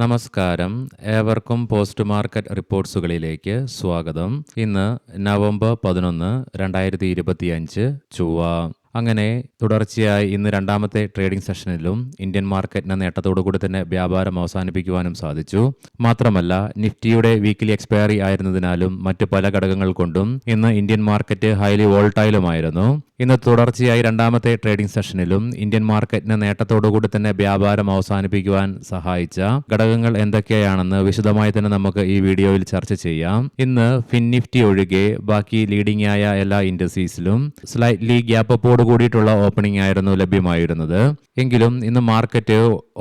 നമസ്കാരം. ഏവർക്കും post market റിപ്പോർട്ട്സുകളിലേക്ക് സ്വാഗതം. ഇന്ന് നവംബർ 11, 2025 ചൊവ്വ. അങ്ങനെ തുടർച്ചയായി ഇന്ന് രണ്ടാമത്തെ ട്രേഡിംഗ് സെഷനിലും ഇന്ത്യൻ മാർക്കറ്റിന് നേട്ടത്തോടുകൂടി തന്നെ വ്യാപാരം അവസാനിപ്പിക്കുവാനും സാധിച്ചു. മാത്രമല്ല നിഫ്റ്റിയുടെ വീക്കിലി എക്സ്പയറി ആയിരുന്നതിനാലും മറ്റ് പല ഘടകങ്ങൾ കൊണ്ടും ഇന്ന് ഇന്ത്യൻ മാർക്കറ്റ് ഹൈലി വോൾട്ടൈലുമായിരുന്നു. ഇന്ന് തുടർച്ചയായി രണ്ടാമത്തെ ട്രേഡിംഗ് സെഷനിലും ഇന്ത്യൻ മാർക്കറ്റിന് നേട്ടത്തോടുകൂടി തന്നെ വ്യാപാരം അവസാനിപ്പിക്കുവാൻ സഹായിച്ച ഘടകങ്ങൾ എന്തൊക്കെയാണെന്ന് വിശദമായി തന്നെ നമുക്ക് ഈ വീഡിയോയിൽ ചർച്ച ചെയ്യാം. ഇന്ന് ഫിൻനിഫ്റ്റി ഒഴികെ ബാക്കി ലീഡിംഗ് ആയ എല്ലാ ഇൻഡസ്ട്രീസിലും സ്ലൈറ്റ്ലി ഗ്യാപ്പ് അപ്പോട് കൂടിയിട്ടുള്ള ഓപ്പണിംഗ് ആയിരുന്നു ലഭ്യമായിരുന്നത്. എങ്കിലും ഇന്ന് മാർക്കറ്റ്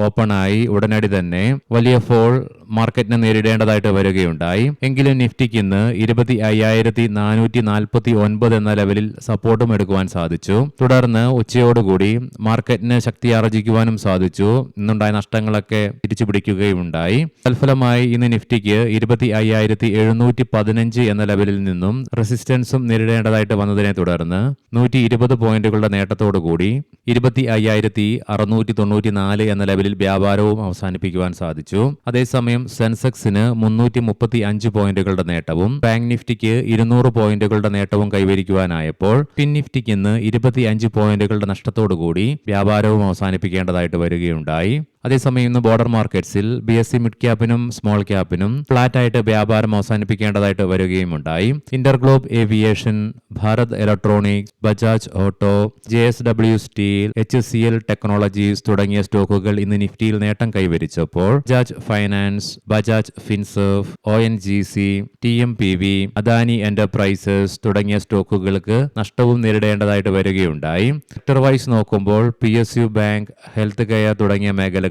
ഓപ്പണായി ഉടനടി തന്നെ വലിയ ഫോൾ മാർക്കറ്റിനെ നേരിടേണ്ടതായിട്ട് വരികയുണ്ടായി. എങ്കിലും നിഫ്റ്റിക്ക് ഇന്ന് 25,449 എന്ന ലെവലിൽ സപ്പോർട്ടും എടുക്കുവാൻ സാധിച്ചു. തുടർന്ന് ഉച്ചയോടുകൂടി മാർക്കറ്റിന് ശക്തി ആർജിക്കുവാനും സാധിച്ചു. ഇന്നുണ്ടായ നഷ്ടങ്ങളൊക്കെ തിരിച്ചു പിടിക്കുകയുണ്ടായി. തൽഫലമായി ഇന്ന് നിഫ്റ്റിക്ക് 25,715 എന്ന ലെവലിൽ നിന്നും റെസിസ്റ്റൻസും നേരിടേണ്ടതായിട്ട് വന്നതിനെ തുടർന്ന് 120 പോയിന്റുകളുടെ നേട്ടത്തോടുകൂടി 25,694 എന്ന ലെവലിൽ വ്യാപാരവും അവസാനിപ്പിക്കുവാൻ സാധിച്ചു. അതേസമയം സെൻസെക്സിന് 335 പോയിന്റുകളുടെ നേട്ടവും ബാങ്ക് നിഫ്റ്റിക്ക് 200 പോയിന്റുകളുടെ നേട്ടവും കൈവരിക്കുവാനായപ്പോൾ ഫിൻ നിഫ്റ്റിക്ക് ഇന്ന് 25 പോയിന്റുകളുടെ നഷ്ടത്തോടുകൂടി വ്യാപാരവും അവസാനിപ്പിക്കേണ്ടതായിട്ട് വരികയുണ്ടായി. അതേസമയം ഇന്ന് ബോർഡർ മാർക്കറ്റ്സിൽ BSE മിഡ് ക്യാപ്പിനും സ്മോൾ ക്യാപ്പിനും ഫ്ലാറ്റ് ആയിട്ട് വ്യാപാരം അവസാനിപ്പിക്കേണ്ടതായിട്ട് വരികയുമുണ്ടായി. Interglobe aviation, Bharat electronics, Bajaj auto, JSW steel, HCL technologies തുടങ്ങിയ സ്റ്റോക്കുകൾ ഇന്ന് നിഫ്റ്റിയിൽ നേട്ടം കൈവരിച്ചപ്പോൾ Bajaj finance, Bajaj finserv, ONGC, TMPV, Adani enterprises തുടങ്ങിയ സ്റ്റോക്കുകൾക്ക് നഷ്ടവും നേരിടേണ്ടതായിട്ട് വരികയുണ്ടായി. സെക്ടർ വൈസ് നോക്കുമ്പോൾ PSU ബാങ്ക്, ഹെൽത്ത് കെയർ തുടങ്ങിയ മേഖലകൾക്ക്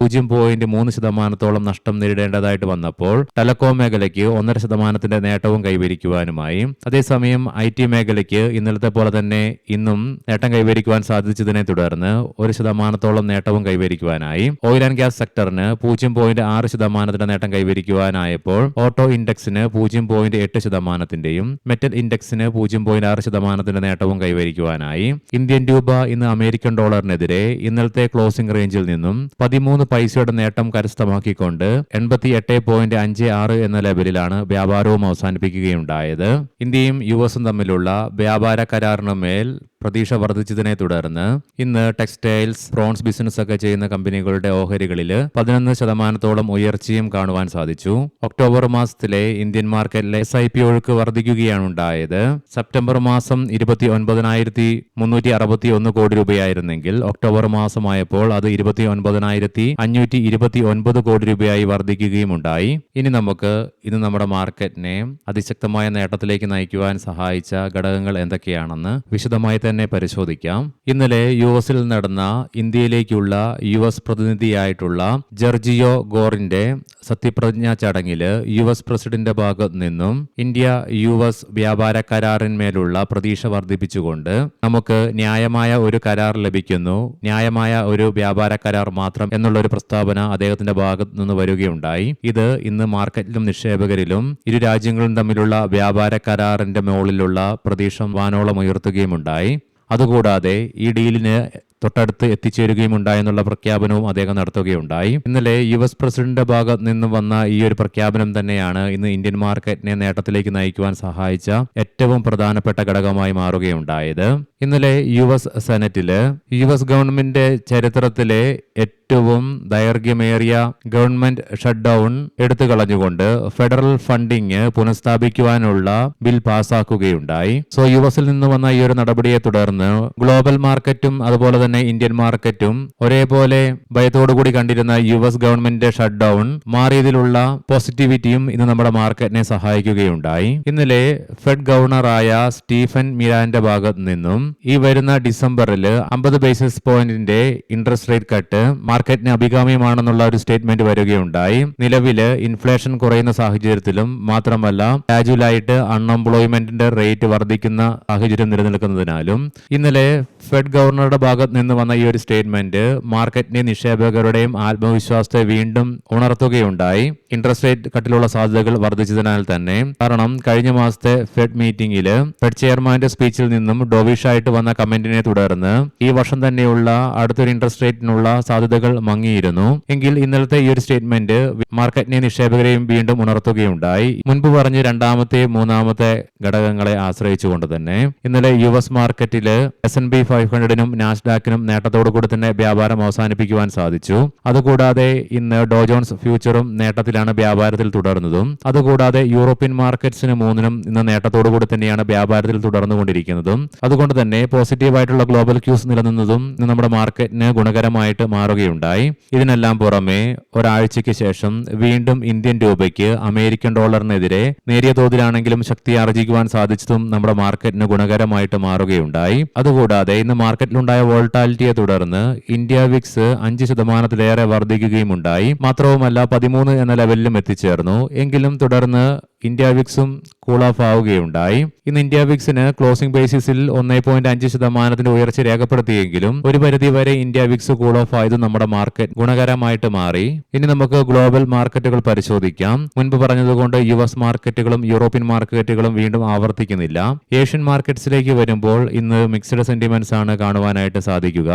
0.3% നഷ്ടം നേരിടേണ്ടതായിട്ട് വന്നപ്പോൾ ടെലകോം മേഖലയ്ക്ക് 1.5% നേട്ടവും കൈവരിക്കുവാനുമായി. അതേസമയം IT മേഖലയ്ക്ക് ഇന്നലത്തെ പോലെ തന്നെ ഇന്നും നേട്ടം കൈവരിക്കുവാൻ സാധിച്ചതിനെ തുടർന്ന് 1% നേട്ടവും കൈവരിക്കുവാനായി. ഓയിൽ ആൻഡ് ഗ്യാസ് സെക്ടറിന് 0.6% നേട്ടം കൈവരിക്കുവാനായപ്പോൾ ഓട്ടോ ഇൻഡെക്സിന് 0.8%, മെറ്റൽ ഇൻഡെക്സിന് 0.6% നേട്ടവും കൈവരിക്കുവാനായി. ഇന്ത്യൻ രൂപ ഇന്ന് അമേരിക്കൻ ഡോളറിനെതിരെ ഇന്നലത്തെ ക്ലോസിംഗ് റേഞ്ചിൽ നിന്നും 13 പൈസയുടെ നേട്ടം കരസ്ഥമാക്കിക്കൊണ്ട് 88.56 എന്ന ലെവലിലാണ് വ്യാപാരവും അവസാനിപ്പിക്കുകയുണ്ടായത്. ഇന്ത്യയും US തമ്മിലുള്ള വ്യാപാര കരാറിന് മേൽ പ്രതീക്ഷ വർദ്ധിച്ചതിനെ തുടർന്ന് ഇന്ന് ടെക്സ്റ്റൈൽസ്, പ്രോൺസ് ബിസിനസ് ഒക്കെ ചെയ്യുന്ന കമ്പനികളുടെ ഓഹരികളിൽ 11% ഉയർച്ചയും കാണുവാൻ സാധിച്ചു. ഒക്ടോബർ മാസത്തിലെ ഇന്ത്യൻ മാർക്കറ്റിലെ SIP ഒഴുക്ക് വർദ്ധിക്കുകയാണ് ഉണ്ടായത്. സെപ്റ്റംബർ മാസം 29,361 കോടി രൂപയായിരുന്നെങ്കിൽ ഒക്ടോബർ മാസമായപ്പോൾ അത് 29,529 കോടി രൂപയായി വർദ്ധിക്കുകയും ഉണ്ടായി. ഇനി നമുക്ക് ഇന്ന് നമ്മുടെ മാർക്കറ്റിനെ അതിശക്തമായ നേട്ടത്തിലേക്ക് നയിക്കുവാൻ സഹായിച്ച ഘടകങ്ങൾ എന്തൊക്കെയാണെന്ന് വിശദമായി തന്നെ പരിശോധിക്കാം. ഇന്നലെ US നടന്ന ഇന്ത്യയിലേക്കുള്ള US പ്രതിനിധിയായിട്ടുള്ള ജർജിയോ ഗോറിന്റെ സത്യപ്രതിജ്ഞാ ചടങ്ങില് US പ്രസിഡന്റ് ഭാഗത്ത് നിന്നും ഇന്ത്യ US വ്യാപാര കരാറിന്മേലുള്ള പ്രതീക്ഷ വർദ്ധിപ്പിച്ചുകൊണ്ട് നമുക്ക് ന്യായമായ ഒരു കരാർ ലഭിക്കുന്നു, ന്യായമായ ഒരു വ്യാപാര കരാർ മാത്രം എന്നുള്ള ഒരു പ്രസ്താവന അദ്ദേഹത്തിന്റെ ഭാഗത്ത് നിന്ന് വരികയുണ്ടായി. ഇത് ഇന്ന് മാർക്കറ്റിലും നിക്ഷേപകരിലും ഇരു രാജ്യങ്ങളും തമ്മിലുള്ള വ്യാപാര കരാറിന്റെ മുകളിലുള്ള പ്രതീക്ഷ വാനോളം ഉയർത്തുകയുമുണ്ടായി. അതുകൂടാതെ ഈ ഡീലിന് തൊട്ടടുത്ത് എത്തിച്ചേരുകയും ഉണ്ടായെന്നുള്ള പ്രഖ്യാപനവും അദ്ദേഹം നടത്തുകയുണ്ടായി. ഇന്നലെ US പ്രസിഡന്റ് ഭാഗത്ത് നിന്നും വന്ന ഈ ഒരു പ്രഖ്യാപനം തന്നെയാണ് ഇന്ന് ഇന്ത്യൻ മാർക്കറ്റിനെ നേട്ടത്തിലേക്ക് നയിക്കുവാൻ സഹായിച്ച ഏറ്റവും പ്രധാനപ്പെട്ട ഘടകമായി മാറുകയുണ്ടായത്. ഇന്നലെ US സെനറ്റില് US ഗവൺമെന്റ് ചരിത്രത്തിലെ ഏറ്റവും ദൈർഘ്യമേറിയ ഗവൺമെന്റ് ഷട്ട് ഡൗൺ എടുത്തു കളഞ്ഞുകൊണ്ട് ഫെഡറൽ ഫണ്ടിങ് പുനഃസ്ഥാപിക്കുവാനുള്ള ബിൽ പാസാക്കുകയുണ്ടായി. US നിന്ന് വന്ന ഈ ഒരു നടപടിയെ തുടർന്ന് ഗ്ലോബൽ മാർക്കറ്റും അതുപോലെ തന്നെ ഇന്ത്യൻ മാർക്കറ്റും ഒരേപോലെ ഭയത്തോടുകൂടി കണ്ടിരുന്ന US ഗവൺമെന്റ് ഷട്ട് ഡൗൺ മാറിയതിലുള്ള പോസിറ്റിവിറ്റിയും ഇന്ന് നമ്മുടെ മാർക്കറ്റിനെ സഹായിക്കുകയുണ്ടായി. ഇന്നലെ ഫെഡ് ഗവർണറായ സ്റ്റീഫൻ മിരാന്റെ ഭാഗത്ത് നിന്നും ഈ വരുന്ന ഡിസംബറിൽ 50 ബേസിസ് പോയിന്റിന്റെ ഇൻട്രസ്റ്റ് റേറ്റ് കട്ട് മാർക്കറ്റിന് അഭികാമ്യമാണെന്നുള്ള ഒരു സ്റ്റേറ്റ്മെന്റ് വരികയുണ്ടായി. നിലവില് ഇൻഫ്ലേഷൻ കുറയുന്ന സാഹചര്യത്തിലും മാത്രമല്ല ഗ്രാജുവലായിട്ട് അൺഎംപ്ലോയ്മെന്റിന്റെ റേറ്റ് വർദ്ധിക്കുന്ന സാഹചര്യം നിലനിൽക്കുന്നതിനാലും ഇന്നലെ ഫെഡ് ഗവർണറുടെ ഭാഗത്ത് നിന്ന് വന്ന ഈ ഒരു സ്റ്റേറ്റ്മെന്റ് മാർക്കറ്റിന്റെയും നിക്ഷേപകരുടെയും ആത്മവിശ്വാസത്തെ വീണ്ടും ഉണർത്തുകയുണ്ടായി. ഇൻട്രസ്റ്റ് റേറ്റ് കട്ടിലുള്ള സാധ്യതകൾ വർദ്ധിച്ചതിനാൽ തന്നെ. കാരണം കഴിഞ്ഞ മാസത്തെ ഫെഡ് മീറ്റിംഗിൽ ഫെഡ് ചെയർമാന്റെ സ്പീച്ചിൽ നിന്നും ഡോവിഷ് ആയിട്ട് വന്ന കമന്റിനെ തുടർന്ന് ഈ വർഷം തന്നെയുള്ള അടുത്തൊരു ഇൻട്രസ്റ്റ് റേറ്റിനുള്ള സാധ്യതകൾ മങ്ങിയിരുന്നു. എങ്കിൽ ഇന്നലത്തെ ഈ ഒരു സ്റ്റേറ്റ്മെന്റ് മാർക്കറ്റിനെ നിക്ഷേപകരെയും വീണ്ടും ഉണർത്തുകയുണ്ടായി. മുൻപ് പറഞ്ഞ രണ്ടാമത്തെ മൂന്നാമത്തെ ഘടകങ്ങളെ ആശ്രയിച്ചുകൊണ്ട് തന്നെ ഇന്നലെ US മാർക്കറ്റില് S&P 500നും നാസ്ഡാക്കിനും നേട്ടത്തോടുകൂടി തന്നെ വ്യാപാരം അവസാനിപ്പിക്കുവാൻ സാധിച്ചു. അതുകൂടാതെ ഇന്ന് ഡോ ജോൺസ് ഫ്യൂച്ചറും നേട്ടത്തിലാണ് വ്യാപാരത്തിൽ തുടർന്നതും. അതുകൂടാതെ യൂറോപ്യൻ മാർക്കറ്റ്സിന് മൂന്നിനും ഇന്ന് നേട്ടത്തോടുകൂടി തന്നെയാണ് വ്യാപാരത്തിൽ തുടർന്നുകൊണ്ടിരിക്കുന്നതും. അതുകൊണ്ട് തന്നെ പോസിറ്റീവായിട്ടുള്ള ഗ്ലോബൽ ക്യൂസ് നിലനിന്നതും നമ്മുടെ മാർക്കറ്റിന് ഗുണകരമായിട്ട് മാറുകയുണ്ടായി. ഇതിനെല്ലാം പുറമെ ഒരാഴ്ചയ്ക്ക് ശേഷം വീണ്ടും ഇന്ത്യൻ രൂപയ്ക്ക് അമേരിക്കൻ ഡോളറിനെതിരെ നേരിയ തോതിലാണെങ്കിലും ശക്തി ആർജിക്കുവാൻ സാധിച്ചതും നമ്മുടെ മാർക്കറ്റിന് ഗുണകരമായിട്ട് മാറുകയുണ്ടായി. അതുകൂടാതെ ഇന്ന് മാർക്കറ്റിലുണ്ടായ വോൾട്ടാലിറ്റിയെ തുടർന്ന് ഇന്ത്യ വിക്സ് 5% വർദ്ധിക്കുകയും ഉണ്ടായി. മാത്രവുമല്ല 13 എന്ന ലെവലിലും എത്തിച്ചേർന്നു. എങ്കിലും തുടർന്ന് ഇന്ത്യ വിക്സും കൂൾ ഓഫ് ആവുകയുണ്ടായി. ഇന്ന് ഇന്ത്യ വിക്സിന് ക്ലോസിംഗ് ബേസിസിൽ 1.5% ഉയർച്ച രേഖപ്പെടുത്തിയെങ്കിലും ഒരു പരിധിവരെ ഇന്ത്യ വിക്സ് കൂൾ ഓഫ് ആയത് നമ്മുടെ മാർക്കറ്റ് ഗുണകരമായിട്ട് മാറി. ഇനി നമുക്ക് ഗ്ലോബൽ മാർക്കറ്റുകൾ പരിശോധിക്കാം. മുൻപ് പറഞ്ഞതുകൊണ്ട് US മാർക്കറ്റുകളും യൂറോപ്യൻ മാർക്കറ്റുകളും വീണ്ടും ആവർത്തിക്കുന്നില്ല. ഏഷ്യൻ മാർക്കറ്റ്സിലേക്ക് വരുമ്പോൾ ഇന്ന് മിക്സ്ഡ് സെന്റിമെന്റ്സ് ആണ് കാണുവാനായിട്ട് സാധിക്കുക.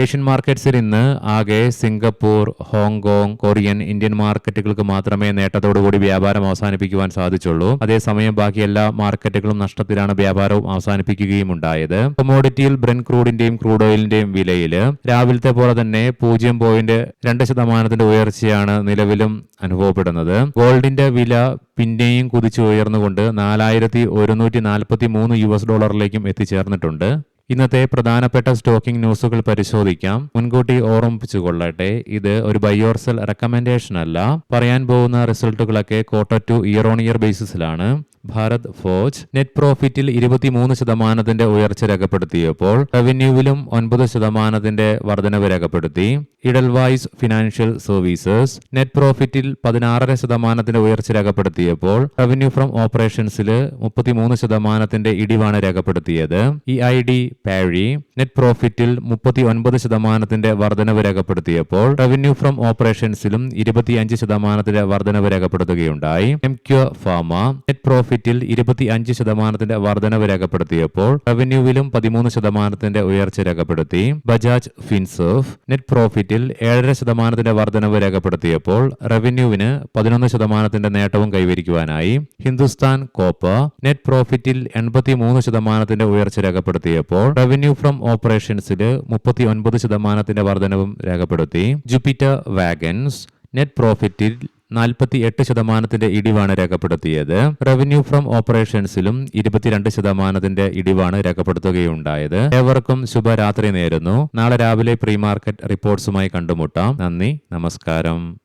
ഏഷ്യൻ മാർക്കറ്റ്സിൽ ഇന്ന് ആകെ സിംഗപ്പൂർ, ഹോങ്കോങ്, കൊറിയൻ, ഇന്ത്യൻ മാർക്കറ്റുകൾക്ക് മാത്രമേ നേട്ടത്തോടുകൂടി വ്യാപാരം അവസാനിപ്പിക്കുവാൻ സാധിച്ചുള്ളൂ. അതേസമയം ബാക്കി എല്ലാ മാർക്കറ്റുകളും നഷ്ടത്തിലാണ് വ്യാപാരവും അവസാനിപ്പിക്കുകയും ഉണ്ടായത്. കൊമോഡിറ്റിയിൽ ബ്രെന്റ് ക്രൂഡിന്റെയും ക്രൂഡ് ഓയിലിന്റെയും വിലയിൽ രാവിലത്തെ പോലെ തന്നെ 0.2% ഉയർച്ചയാണ് നിലവിലും അനുഭവപ്പെടുന്നത്. ഗോൾഡിന്റെ വില പിന്നെയും കുതിച്ചു ഉയർന്നുകൊണ്ട് $4,143 എത്തിച്ചേർന്നിട്ടുണ്ട്. ഇന്നത്തെ പ്രധാനപ്പെട്ട സ്റ്റോക്കിംഗ് ന്യൂസുകൾ പരിശോധിക്കാം. മുൻകൂട്ടി ഓർമ്മിപ്പിച്ചുകൊള്ളട്ടെ, ഇത് ഒരു ബൈ ഓർ സെൽ റെക്കമെൻഡേഷൻ അല്ല. പറയാൻ പോകുന്ന റിസൾട്ടുകളൊക്കെ quarter to year on year ബേസിസിലാണ്. ഭാരത് ഫോർജ് നെറ്റ് പ്രോഫിറ്റിൽ 23% ഉയർച്ച രേഖപ്പെടുത്തിയപ്പോൾ റവന്യൂവിലും 9% വർധനവ് രേഖപ്പെടുത്തി. ഇഡൽവൈസ് ഫിനാൻഷ്യൽ സർവീസസ് നെറ്റ് പ്രോഫിറ്റിൽ 16% ഉയർച്ച രേഖപ്പെടുത്തിയപ്പോൾ റവന്യൂ ഫ്രം ഓപ്പറേഷൻസിൽ 33% ഇടിവാണ് രേഖപ്പെടുത്തിയത്. EID പാരി നെറ്റ് പ്രോഫിറ്റിൽ 39% വർധനവ് രേഖപ്പെടുത്തിയപ്പോൾ റവന്യൂ ഫ്രം ഓപ്പറേഷൻസിലും 25% വർധനവ് രേഖപ്പെടുത്തുകയുണ്ടായി. എംക്യു ഫാർമ നെറ്റ് പ്രോഫിറ്റിൽ 25% വർധനവ് രേഖപ്പെടുത്തിയപ്പോൾ റവന്യൂവിലും 13% ഉയർച്ച രേഖപ്പെടുത്തി. ബജാജ് ഫിൻസർവ് നെറ്റ് പ്രോഫിറ്റിൽ 7.5% വർധനവ് രേഖപ്പെടുത്തിയപ്പോൾ റവന്യൂവിന് 11% നേട്ടവും കൈവരിക്കുവാനായി. ഹിന്ദുസ്ഥാൻ കോപ്പർ നെറ്റ് പ്രോഫിറ്റിൽ 83% ഉയർച്ച രേഖപ്പെടുത്തിയപ്പോൾ റവന്യൂ ഫ്രം ഓപ്പറേഷൻസിൽ 39% വർധനവും രേഖപ്പെടുത്തി. ജുപ്പിറ്റർ വാഗൻസ് നെറ്റ് പ്രോഫിറ്റിൽ 48% ഇടിവാണ് രേഖപ്പെടുത്തിയത്. റവന്യൂ ഫ്രം ഓപ്പറേഷൻസിലും 22% ഇടിവാണ് രേഖപ്പെടുത്തുകയുണ്ടായത്. ഏവർക്കും ശുഭരാത്രി നേരുന്നു. നാളെ രാവിലെ പ്രീ മാർക്കറ്റ് റിപ്പോർട്ട്സുമായി കണ്ടുമുട്ടാം. നന്ദി, നമസ്കാരം.